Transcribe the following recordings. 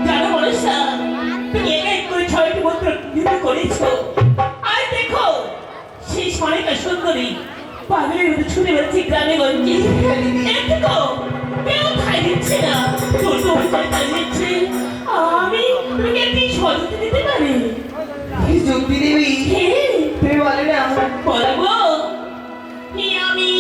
জানো মনসা, তুমি এক করে 6টি মন্ত্র যুদ্ধ করেছো। আর দেখো সেই সনেকা সুন্দরী পাগলের মধ্যে ছুটে বেড়াচ্ছে গ্রামে গঞ্জে। দেখো কেউ খাই দিচ্ছে না, তোর তো ওই করে খাই দিচ্ছে। আমি তুমি একটি সযুক্তি দিতে পারি? যুক্তি দিবি? তুমি বলো না। বলবো আমি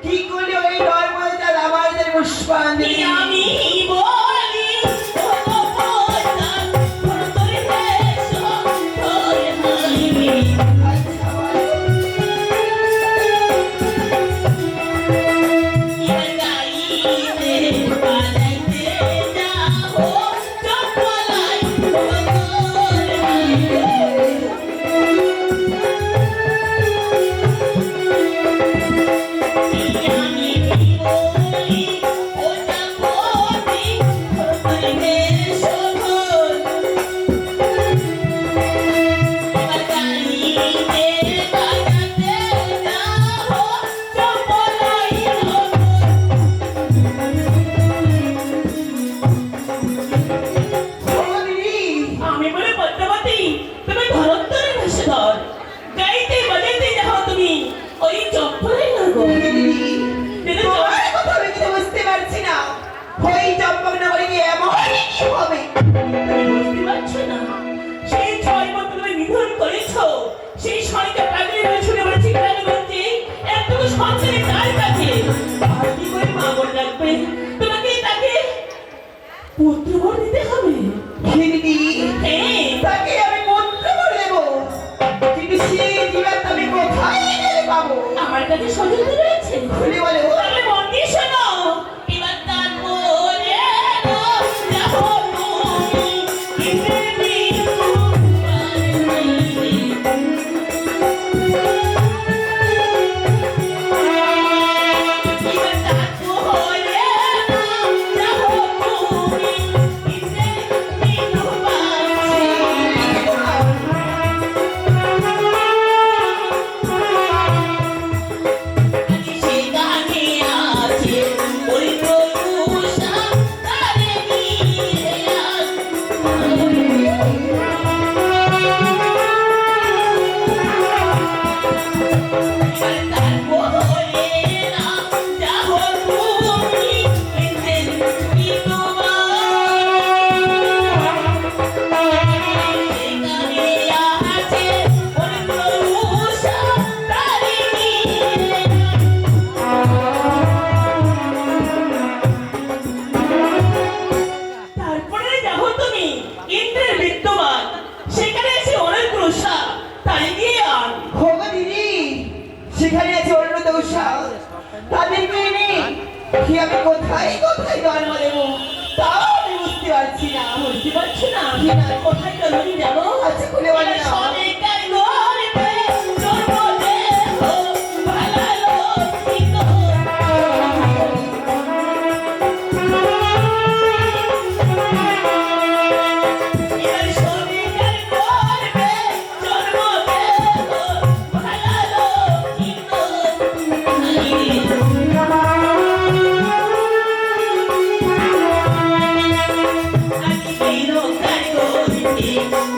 কি করলে ওই নর্মদা আমার পুষ্পাঞ্জলি? আমি বলি সেই সনিকা পাগলের মধ্যে ছুটে বেড়াচ্ছে গ্রামে গঞ্জে। এতটুকু সন্তানের তার কাছে আর কি করে মা বলে রাখবে? তোমাকে তাকে পুত্রবর দিতে হবে। তাকে আমি পুত্রবর দেবো, কিন্তু সেই জীবন আমি কোথায় গেলে পাবো? আমার কাছে সযুক্তি রয়েছে। খুলে বলো। তাহলে মন দিয়ে শোনো। এবার তার বলে যাবো কি আমি কোথায় কোথায় জন্ম দেবো তাও আমি বুঝতে পারছি না। বুঝতে পারছি না কোথায় জন্ম যাবো? আচ্ছা খুলে বলে না।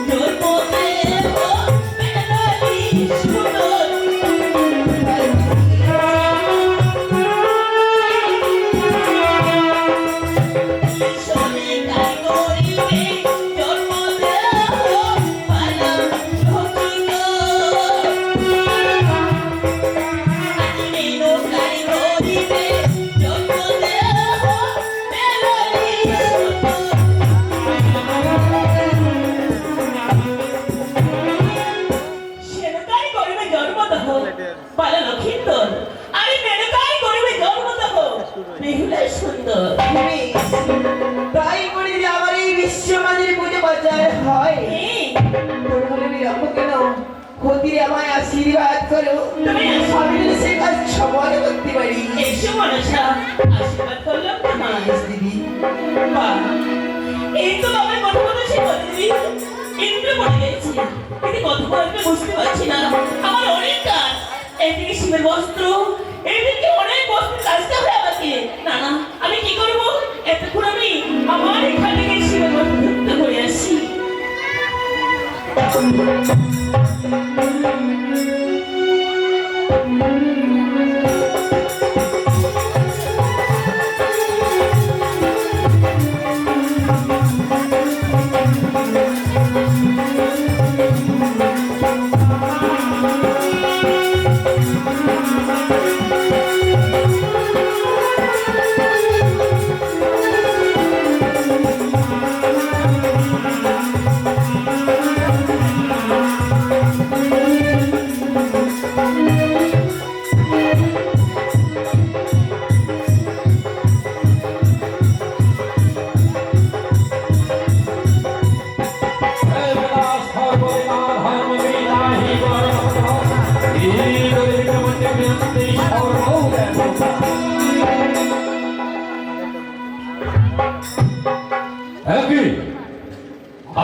Yo বিশ্বমানের পুজো বাজার হয় তোর হলে বিলম্ব কেন ক্ষতিরে আমায় আশীর্বাদ করো তুমি আমি যেন সে কাজ সময় করতে পারি এসো মনসা আশীর্বাদ করলাম না দিদি বাহ, এই তো বাবার কথা বলেছি বদলি ইন্দ্র বলে গেছি কিন্তু কত বলবে বুঝতে পারছি না আমার অনেক কাজ এইদিকে শিবের বস্ত্র এইদিকে অনেক বস্ত্র কাজতে হবে আমাকে না না আমি কি করব এতক্ষণ আমি আমার এখান থেকে শিবের বস্ত্র ধরতে করে আসি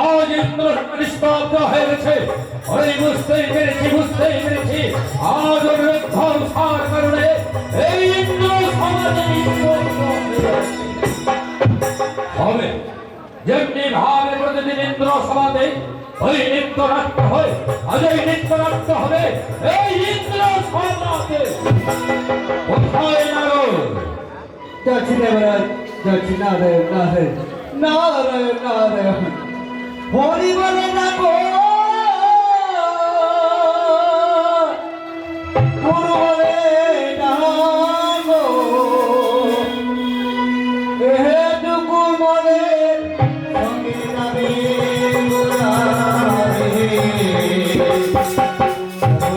আজ ইন্দ্র নিষ্পাপ্ত হয়ে গেছে বুঝতেই পেরেছি আজ ধ্বংসার কারণে এই ইন্দ্র সমাজে হবে যেমনি ভাবে প্রতিদিন ইন্দ্র সমাজে ওই নৃত্য নাট্য হয় আজ ওই নৃত্য নাট্য হবে এই ইন্দ্র সমাজে কোথায় নারদ যাচ্ছি দেবরাজ যাচ্ছি নারায়ণ হরি বলে না গো গুরু বলে না গো এটুকু মনে সঙ্গে যাবে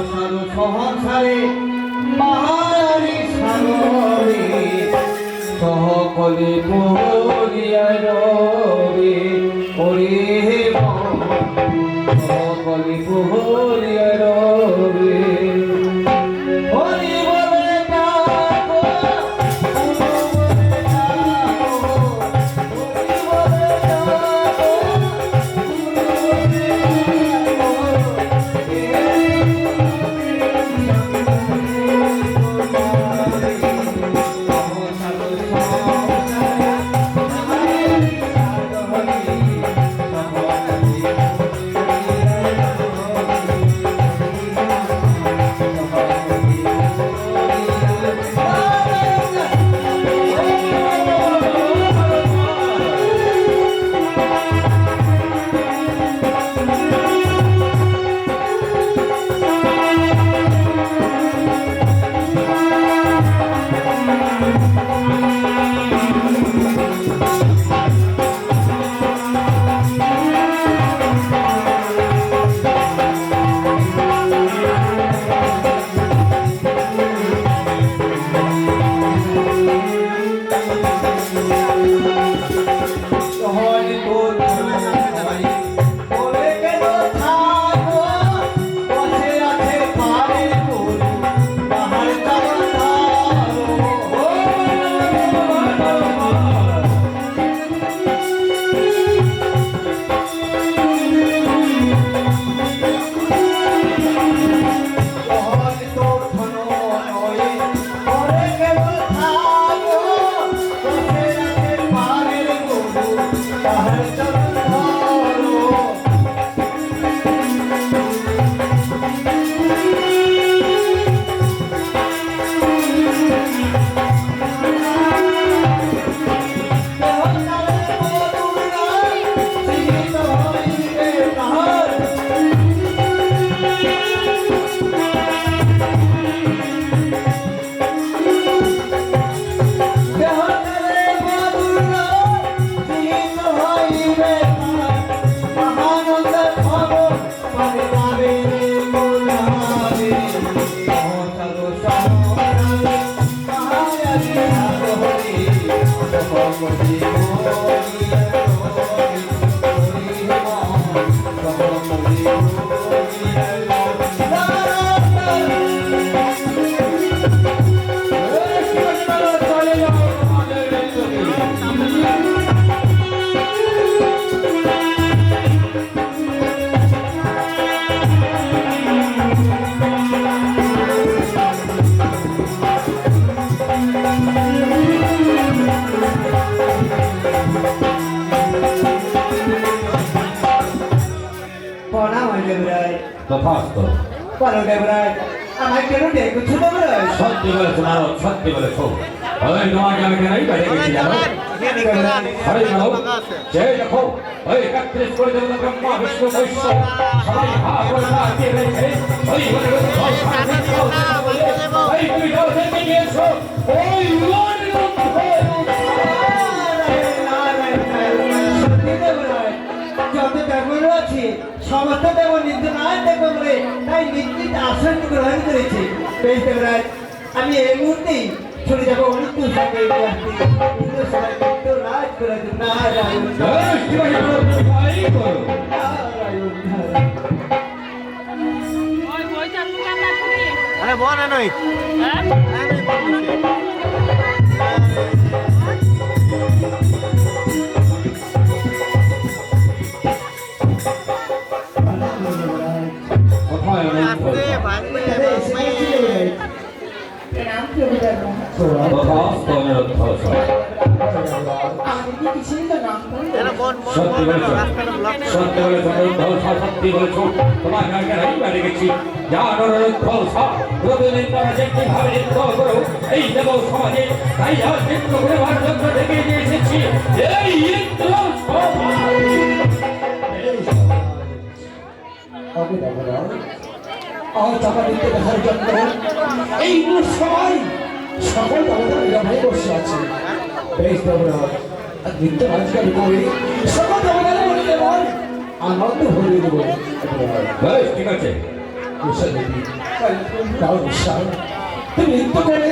সাধু সহসারে মহারানী সাগরে সহকলে পরিয়ায় রবে ওরে সহকলে পরিয়ায় রবে হরি বলে ডাকো গুরু বলে ডাকো হরি বলে ডাকো Amen. তথাস্তু। বলো দেবরাজ আমায় কেন ডেকেছো দেবরাজ? সত্যি বলেছো নারদ, সত্যি বলেছো। ওই তোমাকে আমি কেনই বেড়ে গেছি জানো? আরে জানো, যে দেখো ওই 31 কোটি দেবতা ব্রহ্মা বিষ্ণু মহেশ সবাই হা করে দাঁড়িয়ে রয়েছে। ওই বলে ওই তুমি যাও দেখে গিয়েছো ওই উড়ানের মধ্যে। সত্যি দেবরাজ যত দেবর আছে সমস্ত দেব নিত্যনাথ দেব বলে তাই নিশ্চিত আসন গ্রহণ করেছে। বেশ দেবরাজ আমি এই মুহূর্তেই চলে যাবো মৃত্যু সঙ্গে সবাই কিন্তু রাজ করে দিন নারায়ণ এই কি ভাই বলো, তুমি তাই করো। নারায়ণ নারায়ণ। আরে বল নই কোথায় অনন্ত? আরে এসে গেছি দেবরাজ। প্রণাম প্রভু দেবরাজ। তথাস্তু অনন্ত। আমাদের কি কিছুই তো নাম এরা বল সত্যি বলেছো, রাস্তাটা ব্লক সত্যি বলেছো অনন্ত, সত্যি বলেছো। তোমাকে আমি কেনই বেড়ে গেছি জানো অনন্ত। প্রতিদিন তারা যে কিভাবে নৃত্য করো এই দেব সমাজে, তাই আজ নৃত্য করে জন্য ডেকে নিয়ে এসেছি এই ইন্দ্র সমাজ। হবে দেবরাজ আজ আমার নিত্য দেখার জন্য এই সবাই সকল দেবতা নিরাময় বসে আছে। বেশ দেবরাজ নিত্য রাজকারী করে সকল দেবতারা বলে দেবন আনন্দ ভরিয়ে দেবো। বেশ ঠিক আছে। দাও বিশ্বাস তুমি নৃত্য করে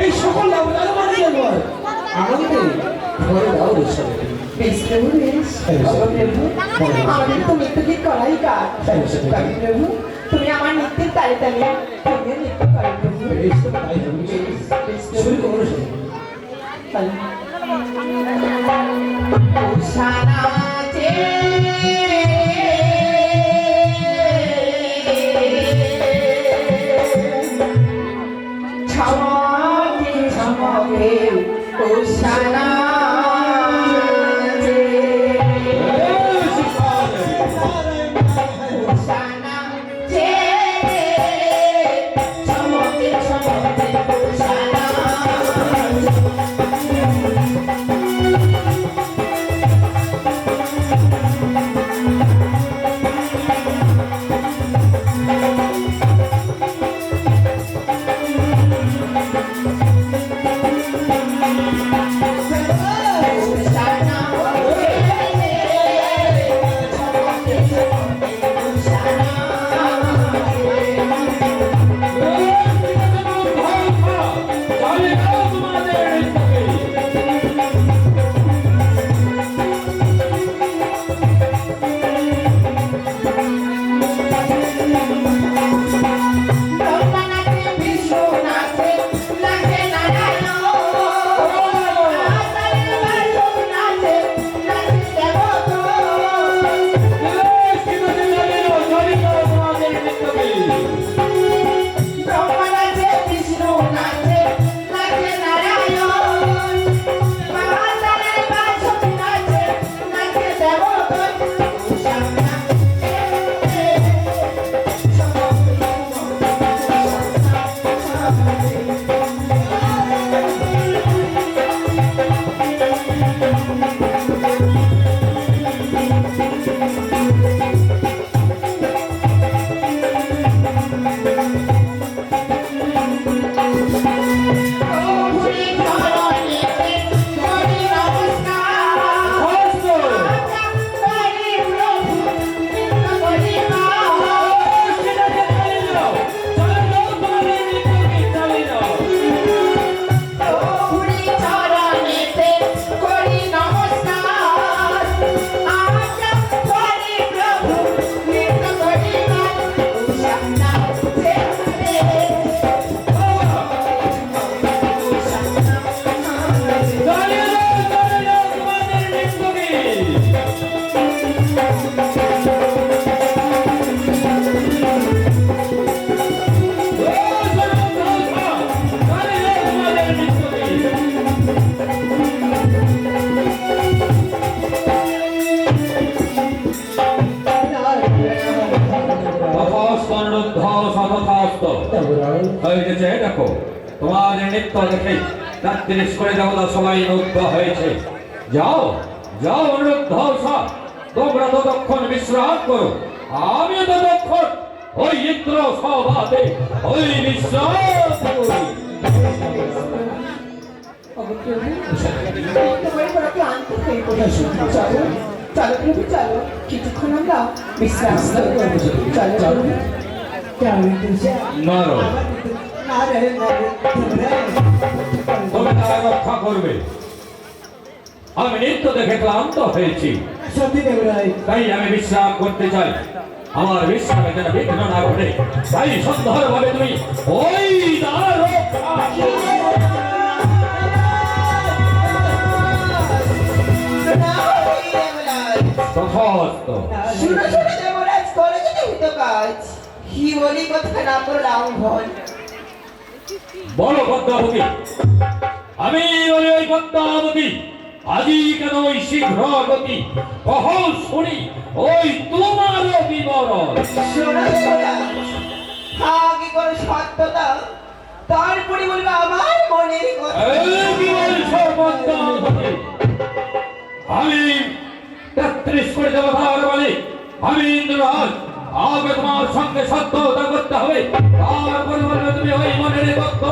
এই সকল দেবতারা বলে দেবন আনন্দে ভরে দাও বিশ্বাস। বেশ প্রভু বেশ আমাদের তো নৃত্য ঠিক করাই কাজ। প্রভু তুমি আমার নৃত্যের তালে তালে তুমি নৃত্য করো প্রভু। শুরু করো উষানাচে ছমকে ছমকে উষানাচে উষানাচে ছমকে ছমকে উষানাচে তোমাদের নৃত্য দেখে রাত্রিশ করে দেবতা সবাই মুগ্ধ হয়েছে। যাও যাও অনুরুদ্ধ সব, তোমরা ততক্ষণ বিশ্রাম করো, আমিও ততক্ষণ ওই ইন্দ্র সভাতে ওই বিশ্রাম করি। তোমার বড় ক্লান্ত হয়ে পড়েছি। চলো চলো প্রভু চলো, কিছুক্ষণ আমরা বিশ্রাম করবো। চলো চলো নারদ, তুমি তারা রক্ষা করবে। আমি নৃত্য দেখে ক্লান্ত হয়েছি, সত্যি দেবরাই, তাই আমি বিশ্রাম করতে চাই। আমার বিশ্রামে যেন বিঘ্ন না ঘটে, তাই সুন্দর ভাবে তুমি ওই দ্বার রক্ষা করো। তথাস্তু। শুনো শুনো দেবরাজ, করে যেতে হইতো কাজ। কি বলি কথা না করো লঙ্ঘন। বলো পদ্মাবতী, আমি বলি ওই পদ্মাবতী, আজই কেন ওই শীঘ্র গতি, কহ শুনি ওই তোমারও বিবরণ। শোনো দেবরাজ, আগে করো সত্যতা, তারপরে বলবো আমার মনের কথা। এই কি বলছো পদ্মাবতী? আমি ৩৩ করে দেবতার বলে আমি ইন্দ্ররাজ, আগে তোমার সঙ্গে সত্যতা করতে হবে, তারপরে বলবে তুমি ওই মনের তত্ত্ব।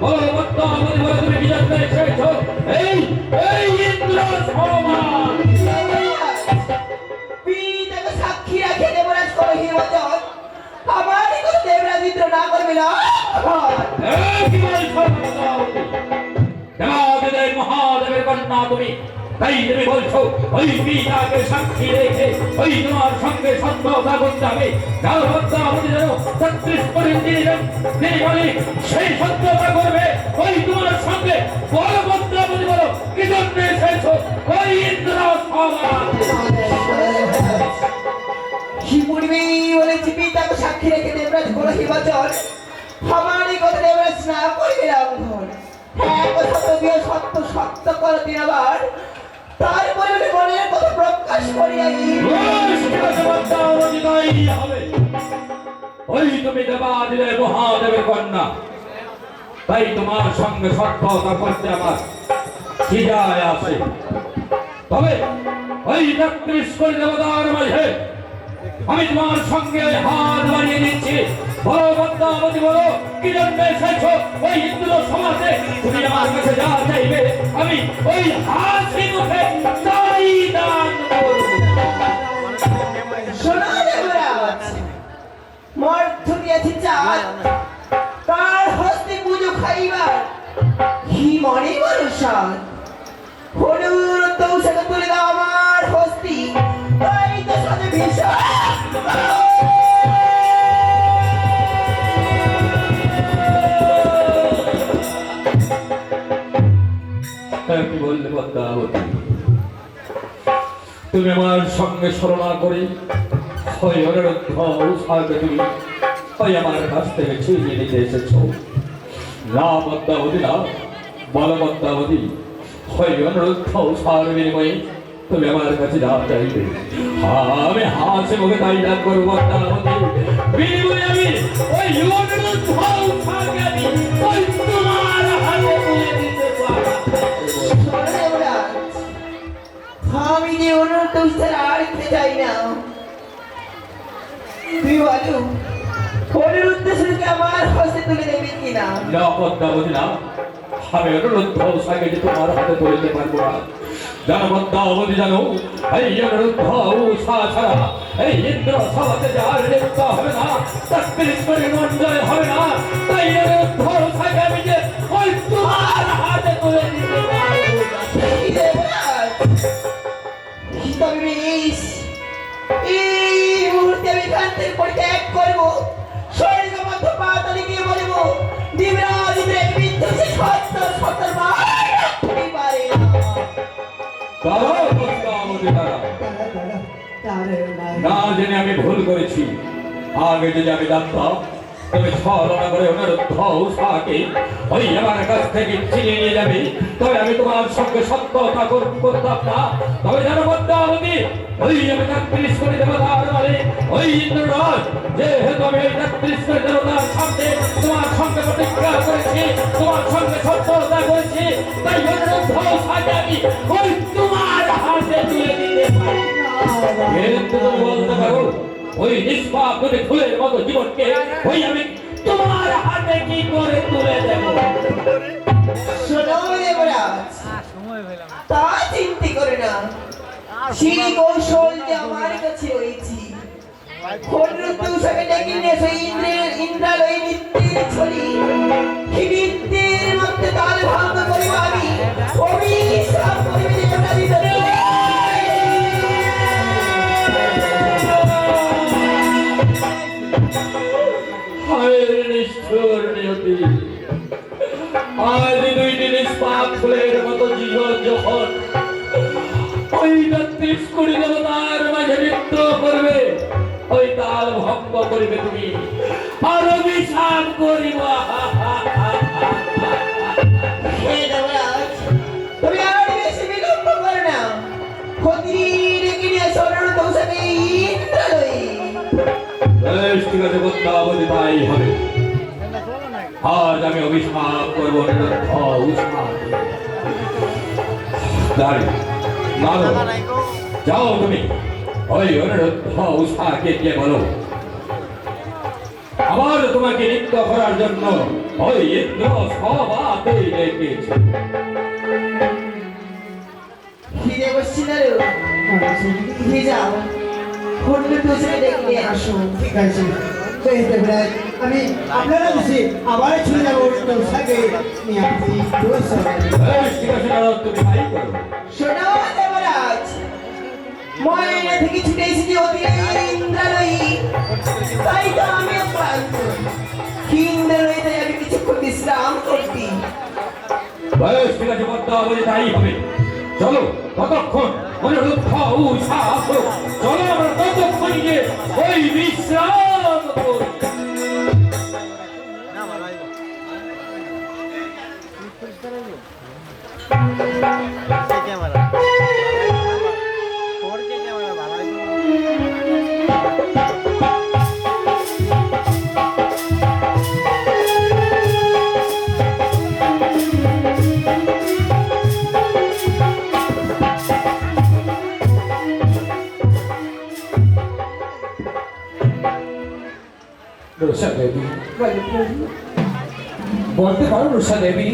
বলো পদ্মাবতী, বলে তুমি কি জানতে এসেছো? এই এই ইন্দ্র সমান পিতাকে সাক্ষী রাখে দেবরাজ করো হিমচর, আমারই কথা দেবরাজ ইন্দ্র না করবে না। এই কি বলছো পদ্মাবতী? দেবাদিদেব মহাদেবের কন্যা তুমি, তাই তুমি বলছো ওই পিতাকে সাক্ষী রেখে ওই তোমার সঙ্গে সত্যতা করতে হবে। যাও পদ্মাবতী যেন ৩৬ করে দিলেন, তিনি বলে সেই সত্যতা করবে ওই তোমার সঙ্গে। বলো পদ্মাবতী, বলো কি জন্য এসেছো ওই ইন্দ্র সমান? কি পূর্বে বলেছি পিতাকে সাক্ষী রেখে দেবরাজ করো হিমচর, আমারই কথা দেবরাজ না করবে লঙ্ঘন। হ্যাঁ কথা তবিও সত্য সত্য করো দিন আবার, তারপরে বলে মনের কথা প্রকাশ করিয়া পদ্মাবতী তাই হবে। ওই তুমি দেবাদিদেব মহাদেবের কন্যা, তাই তোমার সঙ্গে সত্যতা করতে আমার কি যায় আসে। তবে ওই ৩৩ করে দেবতার মাঝে আমি তোমার সঙ্গে হাত বাড়িয়ে দিচ্ছি। বলো পদ্মাবতী, বলো কি জন্য এসেছো ওই ইন্দ্র সমাজে? তুমি আমার কাছে যা চাইবে আমি ওই হাসি মুখে তাই দান করব। শোনো দেবরাজ, মর্থ দিয়েছি চাঁদ, তার হস্তে পুজো খাইবার কি মনে বড় সাদ। হলুদ তৌসাকে তুলে দাও আমার হস্তি, তাই তো সাথে ভীষণ কি বললে পদ্মাবতী? তুমি আমার সঙ্গে ছলনা করে ওই অনুরুদ্ধ উষাকে তুমি ওই আমার কাছ থেকে ছিনিয়ে নিতে এসেছো। না পদ্মাবতী না, বলো পদ্মাবতী, ওই অনুরুদ্ধ উষার বিনিময়ে তুমি আমার কাছে যা চাইবে আমি হাসি মুখে তাই দান করবো। পদ্মাবতী, বিনিময়ে আমি ওই অনুরুদ্ধ উষাকে আমি ওই তোমার হাতে তুলে দিতে পারবো। আমি যে অনুরোধ আর খেতে চাই না। তুই বলো অনুরোধ শুনকে আমার হস্তে তুলে দেবে কিনা? না পদ্মাবতী না, আমি অনুরুদ্ধ উষাকে যে তোমার হাতে তুলে দিতে পারবো না। জানো পদ্মাবতী, জানো এই অনুরুদ্ধ উষা ছাড়া এই ইন্দ্র সভাতে যার নৃত্য হবে না, ৩৩ করে মন্ডল হবে না। তাই অনুরুদ্ধ উষাকে আমি যে ওই তোমার হাতে তুলে দিতে পারবো না। তবে বেশ, এই মুহূর্তে আমি এখান থেকে পরিত্যাগ করবো, স্বর্গ মধ্য পাতালে গিয়ে বলবো দেবরাজ বিদ্যুৎ সত্য সত্য পারে না। দাঁড়াও পদ্মাবতী, দাঁড়াও। না জেনে আমি ভুল করেছি। আগে যদি আমি জানতাম তুমি ছলনা করে অনিরুদ্ধ উষাকে ওই আমার কাছ থেকে ছিনিয়ে নিয়ে যাবে, তবে আমি তোমার সঙ্গে সত্যতা করতাম না। তবে জানো পদ্মাবতী, ওই আমি ৩৩ কোটি দেবতার মানে ওই ইন্দ্ররাজ, যেহেতু আমি এই ৩৩ কোটি দেবতার সামনে তোমার সঙ্গে প্রতিজ্ঞা করেছি, তোমার সঙ্গে সত্যতা করেছি, তাই অনিরুদ্ধ উষাকে আমি ওই তোমার হাতে তুলে দিতে পারি। কিন্তু তুমি বলতে পারো ওই নিষ্পাপ দুটি ফুলের মতো জীবনকে ওই আমি তোমার হাতে কি করে তুলে দেব? শোনো দেবরাজ, তা চিন্তা করে না, সেই কৌশল যে আমার কাছে রয়েছে। অনিরুদ্ধ উষাকে ডেকে নিয়ে এসে ইন্দ্রালয় নৃত্যের ছড়ি, সেই নৃত্যের মধ্যে তাল ভঙ্গ করিব আমি, অভিশাপ করিবে দেবরাজ ইন্দ্র। হায় নিষ্ঠুর নিয়তি, আজ দুইটি নিষ্পাপ ফুলের মতো জীবন যখন ওই ৩৩ কোটি দেবতার মাঝে নৃত্য করবে, ওই তাল ভঙ্গ করিবে তুমি, আর অভিশাপ করিব। হে দেবরাজ, তুমি আর বেশি বিলম্ব করো না, খন্ত্রী ডেকে নিয়ে এসে অনিরুদ্ধ উষাকে ইন্দ্রালয়ে। বেশ, ঠিক আছে পদ্মাবতী, তাই হবে। আজ আমি অভিশাপ করবো অনিরুদ্ধ উষাকে। দাঁড়িয়ে মারো, যাও তুমি ওই অনিরুদ্ধ উষাকে গিয়ে বলো আবার তোমাকে নৃত্য করার জন্য ওই ইন্দ্র সভাতেই ডেকেছে। ফিরে বসছি না রে, ফিরে যাও, অনিরুদ্ধ উষাকে ডেকে নিয়ে আসো। ঠিক আছে, বেশ দেবরাজ, আমি আপনারা দেশে আবার চলে যাবো অনিরুদ্ধ উষাকে নিয়ে আসছি। বেশ, ঠিক আছে, দাঁড়াও, তুমি তাই করো। শোনো দেবরাজ, ময়না থেকে ছুটে এসেছি অতি ইন্দ্রালয়ী, তাই তো আমি ক্লান্ত। ইন্দ্রালয়ীতে আমি কিছুক্ষণ বিশ্রাম করতি। বেশ, ঠিক আছে পদ্মাবতী, তাই হবে। চলো, ততক্ষণ অনিরুদ্ধ উষা আসো, চলো আমরা ততক্ষণ গিয়ে ওই বিশ্রাম করি। ক্যামেরা তোর কে ক্যামেরা ভালো রুষা দেবী, বলতে পারো রুষা দেবী,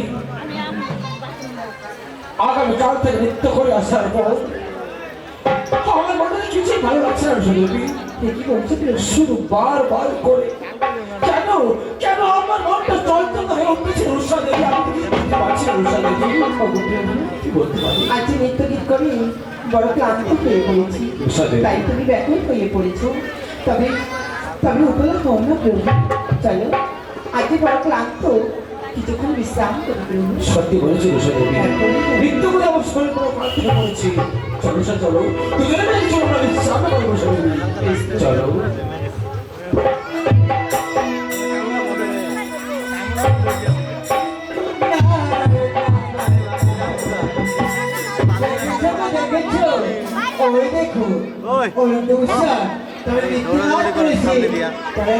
আগামীকাল থেকে নৃত্য করে আসার পর আমার মনে কিছুই ভালো লাগছে না রুষা দেবী। কি বলছো শুধু বারবার করে কেন কেন আমার মনটা চঞ্চল হয়ে উঠেছে রুষা দেবী, আমি কিছু বুঝতে পারছি না রুষা দেবী। কি বলতে পারি? আজ নৃত্য গীত করে বড় ক্লান্ত হয়ে পড়েছি, রুষা দেবী, তাই তুমি ব্যাকুল হয়ে পড়েছো। তবে তবে উপলা হও না প্রভু, চলো আজ বড় ক্লান্ত, কিছুক্ষণ বিশ্রাম করে প্রভু। সত্যি বলেছি রুষা দেবী, নৃত্য করে আমার শরীর পুরো ক্লান্ত হয়ে পড়েছি। চলো রুষা, চলো দুজনে মিলে চলো না বিশ্রাম করবো রুষা দেবী, চলো। দেখেছো, ওই দেখো, অনিরুদ্ধ উষা তবে নৃত্য নাচ করেছে, তবে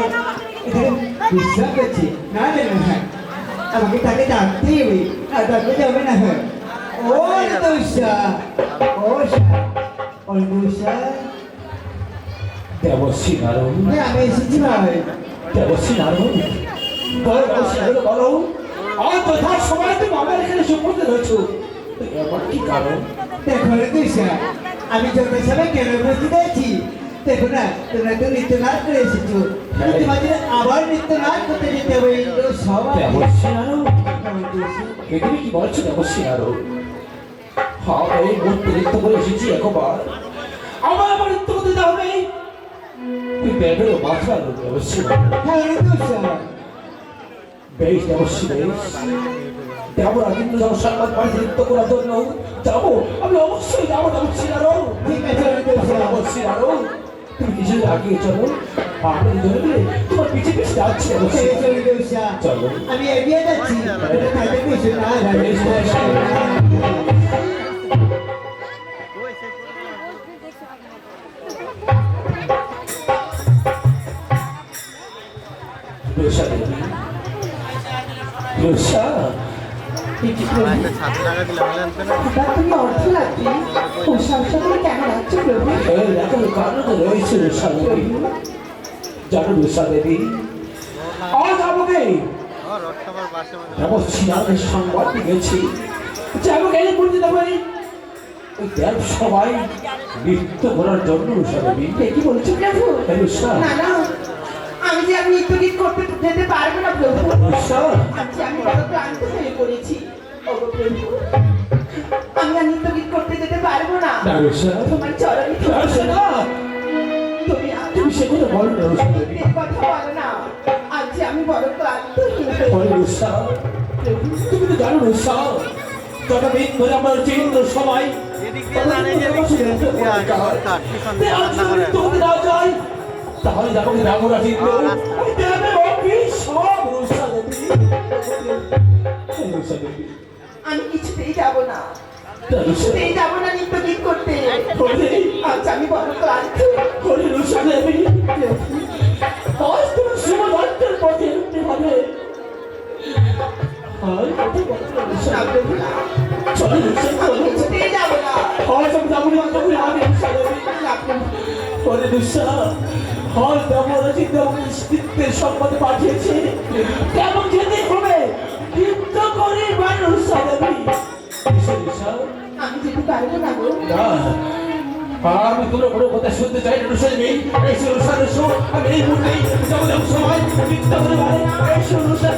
এখানে বিশ্রাম করছে। না না না, হ্যাঁ আমাকে তাকে ডাকতেই হবে, আর ডাকতে যাবে না। হ্যাঁ ও অনিরুদ্ধ উষা, ও অনিরুদ্ধ উষা, দেবশ্রী নারায়ণ, আমি এসেছি ভাই। দেবশ্রী নারায়ণ, বলো দেবশ্রী নারায়ণ, বলো আর যথার সময় তুমি আমার এখানে সুপস্থিত হয়েছো, এমন কি কারণ? দেখো অনিরুদ্ধ উষা, আমি যত সময় কেন উপস্থিত আছি, দেখো না তোমরা তো নৃত্য নাচ করে এসেছো, তোমার জন্য আবার নৃত্য নাচ করতে যেতে হবে। সবাই দেবশ্রী নারায়ণ, এ তুমি কি বলছো দেবশ্রী নারায়ণ? হ্যাঁ, এই মুহূর্তে নৃত্য করে এসেছি একবার, আমার আবার নৃত্য করতে দিতে হবে? তুই বেডেরও মাথা দেবশ্রী নারায়ণ। হ্যাঁ অনিরুদ্ধ উষা, বেশ দেবশ্রী, বেশ যাবো, রাজেন্দ্র যাবো সংবাদ বাড়িতে নৃত্য করার জন্য যাবো, আমি অবশ্যই যাবো দেবশ্রী নারায়ণ। ঠিক আছে অনিরুদ্ধ উষা। দেবশ্রী নারায়ণ, তুমি কিছু আগে চলো, আমরা ধরে তোমার পিছে পিছে যাচ্ছি এই চলে দোষা চলো আমি এগিয়ে যাচ্ছি এটা খাইতে কিছু না রোষা দেবী রোষা তুমি অর্থ লাগবে ও সংসারে কেন রাখছো প্রভু এই দেখো কারণ তো রয়েছে রোষা দেবী জানো রোষা দেবী আজ আমাকে এমন সিনারের সংবাদ দিয়েছি যে আমাকে এই বলতে দেবে ওই দেব সবাই নৃত্য করার জন্য রোষা দেবী এ কি বলছো প্রভু এই রোষা না না আমি যে আমি নৃত্য গীত করতে যেতে পারবো না প্রভু রোষা আমি বড় ক্লান্ত হয়ে পড়েছি ওগো প্রভু আমি আর নৃত্য গীত করতে যেতে পারবো না না রোষা তোমার চরণে রোষা না তুমি তুমি সে কথা বলো না রোষা দেবী এর কথা বলো না আজ যে আমি বড় ক্লান্ত হয়ে বলো রোষা তুমি তো জানো রোষা যতদিন ধরে আমার চিন্তা সবাই তাহলে যাবো রামরা জিতলো সব রোষা দেবী রোষা দেবী আমি কিছুতেই যাব না রোষা কিছুতেই যাব না নৃত্য গীত করতে আজ আমি বড় ক্লান্ত হরে রোষা দেবী আজ তুমি সমাধানের পথে উঠতে হবে আর কত কত রোষা না প্রভু না চলে রোষা আমি কিছুতেই যাব না আজ আমি যাবো না তুমি আগে রোষা দেবী না প্রভু হরে রোষা হল দেবরাজি দেবীর সম্পদে পাঠিয়েছে কেমন যেতে হবে কিন্তু করে মানুষ দেবী রোষা আমি যেতে পারবো না গো না আমি কোনো কোনো কথা শুনতে চাই না রোষা দেবী এই রোষা রোষা আমি এই মুহূর্তেই যাবো যাবো সময় চিন্তা করে পারে এই রোষা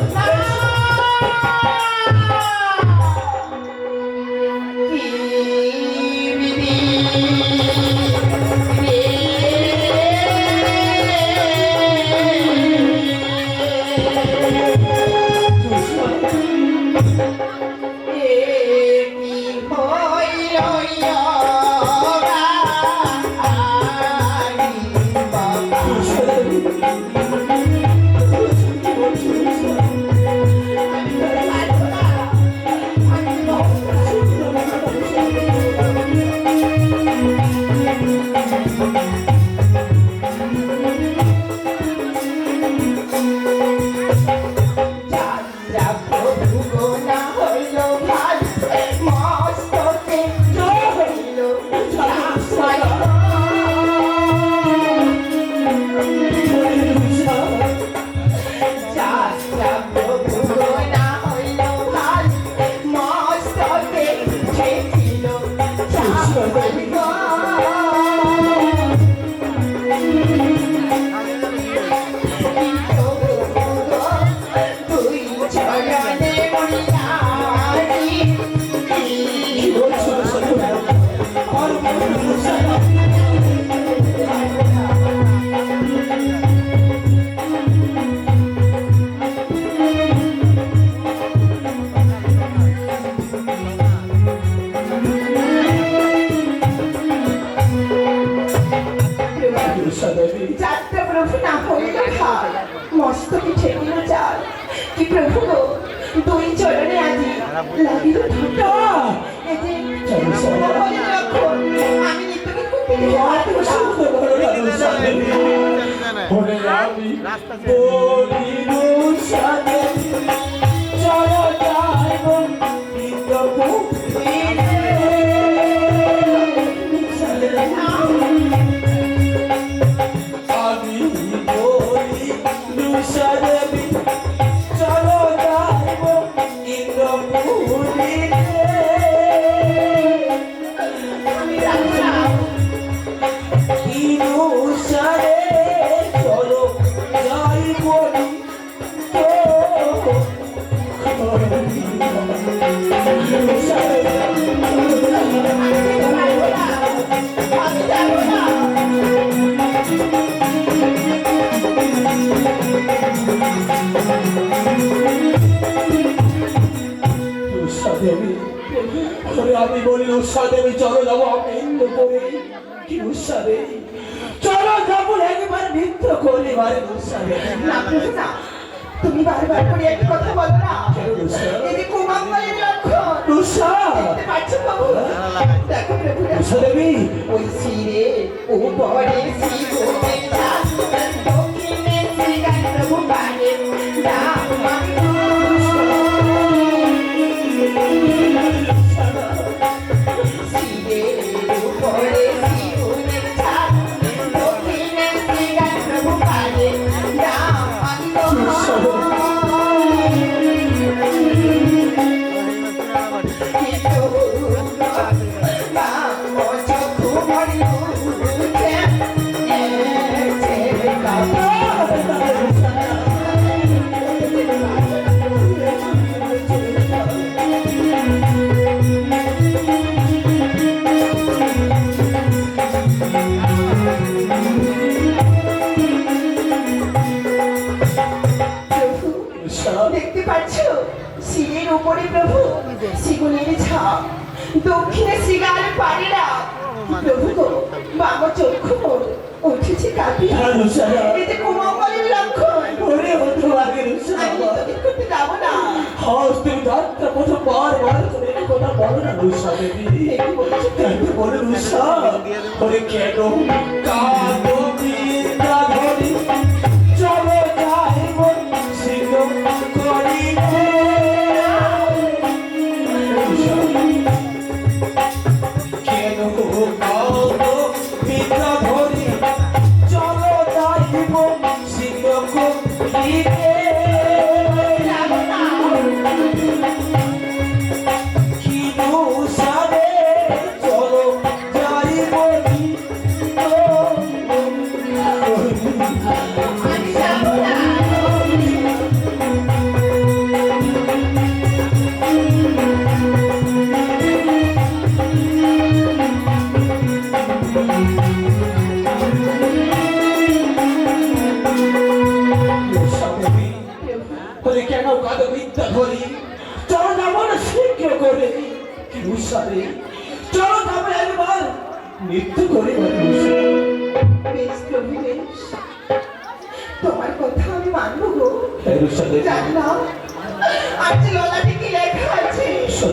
যাত্রা প্রভু না হইল ভার মস্তকে ঠেকিল চাল কি প্রভু গো দুই চরণে আজি লাগিল ঠাটা এই যে বলে লক্ষণ আমি নৃত্য গীত করতে যেতে পারবো না আমি রাখবো না আমি যাবো না আমি বলি উৎসাহ দেবী চলো যাবো আমি করে কি উৎসাহ চলো যাবো একবার নৃত্য করি বারে দুঃসারে না প্রভু না, তুমি বারবার করে একটা কথা বলো না। এই যে কুমাঙ্গলের লক্ষণ, দুঃসা দেখতে পাচ্ছ প্রভু? দেখো প্রভু, দেখো। দুঃসা দেবী ওই শিরে উপরে শিবকে চাঁদ, দক্ষিণে শ্রীগান প্রভু পারে রাম শিরে উপরে শিবকে চাঁদ, দক্ষিণে শ্রীগান প্রভু পারে রাম দেখতে পাচ্ছ শিলের উপরে প্রভু শিগুনের ছাপ, দক্ষিণে শ্রীগান পারেরা প্রভু গো বাম চক্ষু মোর উঠেছে কাঁপি, এতে কুমঙ্গলের লক্ষণ। ওরে হতো আগে দুঃসা আমি তোকে করতে যাবো না। হস তুমি যাত্রা প্রথম বার করে এই কথা বলো না দুঃসা দেবী দেখি বলছো কেন বলে দুঃসা ওরে কেন কাঁদো বিন্দা ধরি চলো যাইব সিংহ করিবে কেন কাঁদো বিন্দা ধরি চলো যাইব সিংহ করিবে যাবো না। কি দুঃসারে চলো যাইব আমি যাবো না। বলে কেন কাঁদো বিদ্যা ধরি চলো যাবো না শীঘ্র করে কি দুঃসারে চলো যাবো একবার নৃত্য করে বেশ প্রভু বেশ, তোমার কথা আমি মানবো গো। দুঃসারে জানলাম আজ ললাটে